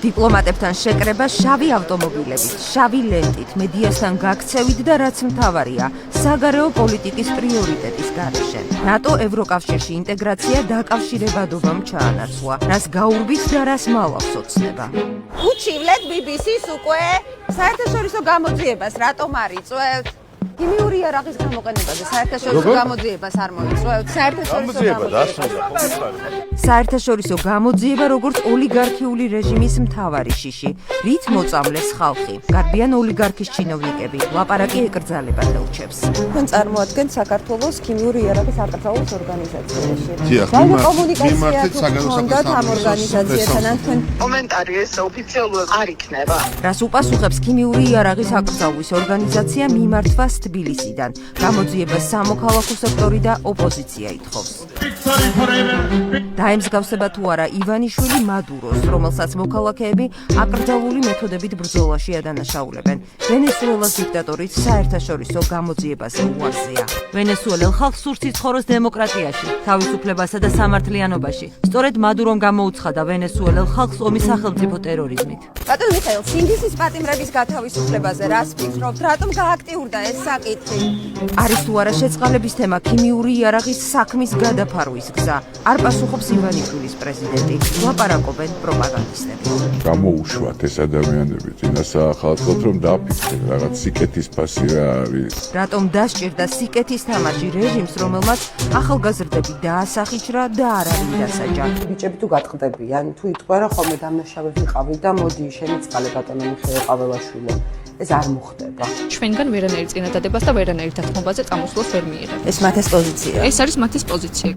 დიპლომატებთან შეკრება შავი ავტომობილებით, შავი ლენტით, მედიასთან გაქცევით და რაც მთავარია, საგარეო პოლიტიკის პრიორიტეტის გარეშე. ნატო ევროკავშირში ინტეგრაცია დაკავშირებადობამ ჩაანაცვლა, რას გაურბის და რას მალავს ოცნება. უჩივლეთ BBC-ს უკვე საერთაშორისო გამოძიებას, რატომ არ იწვევთ? ქიმიური იარაღის გამოყენებაზე საერთაშორისო გამოძიებას არ მოიწვევთ? საერთაშორისო გამოძიება როგორც ოლიგარქიული რეჟიმის მთავარი შიში, რით მოწამლეს ხალხი. გარბიან ოლიგარქის ჩინოვნიკები, ლაპარაკი ეკრძალება ელჩებს. თქვენ წარმოადგენთ საქართველოს ქიმიური იარაღის აკრძალვის ორგანიზაციაში. მიმართეთ ჰქონდათ ამ ორგანიზაციასთან ან თქვენ კომენტარი ეს ოფიციალურად არ იქნება. რას უპასუხებს ქიმიური იარაღის აკრძალვის ორგანიზაცია მიმართვას თბილისიდან. გამოძიებას სამოქალაქო სექტორი და ოპოზიცია ითხოვს. დაემსგავსება თუ არა ივანიშვილი მადუროს, რომელსაც მოქალაქეები აკრძალული მეთოდებით ბრძოლაში ადანაშაულებენ. ვენესუელას დიქტატორით საერთაშორისო გამოძიებაზე უარზეა. ვენესუელელ ხალხს სურს იცხოვროს დემოკრატიაში, თავისუფლებასა და სამართლიანობაში. სწორედ მადურომ გამოუცხადა ვენესუელელ ხალხს ომის სახელმწიფო ტერორიზმით. ბატონ მიხეილ, სინდისის პატიმრების გათავისუფლებაზე რას ფიქრობთ? რატომ გააქტიურდა ეს საკითხი? არის თუ არა შეწყალების თემა ქიმიური იარაღის საქმის გადაფარვის გზა? არ პასუხობს ივანიშვილის პრეზიდენტი, ლაპარაკობენ პროპაგანდისტები. გამოუშვათ ეს ადამიანები, წინასახალხოდ რომ დაფიქრენ, რაღაც სიკეთის ფასი რა არის. რატომ დასჭირდა სიკეთის თამაში რეჟიმს, რომელმაც ახალგაზრდები დაასახიჩრა და არ არის დასაჯა? ბიჭები თუ გატყდებიან, თუ იტყვერა ხოლმე დამნაშავე ვიყავი და მოდი შემიწყალე ბატონო მიხეილ ყაველაშვილო. ეს არ მოხდება. ჩვენგან ვერანაირ წინადადებას და ვერანაირ დათმობაზე წამოსვლას ვერ მიიღებთ. ეს მათეს პოზიციაა. ეს არის მათის პოზიცია.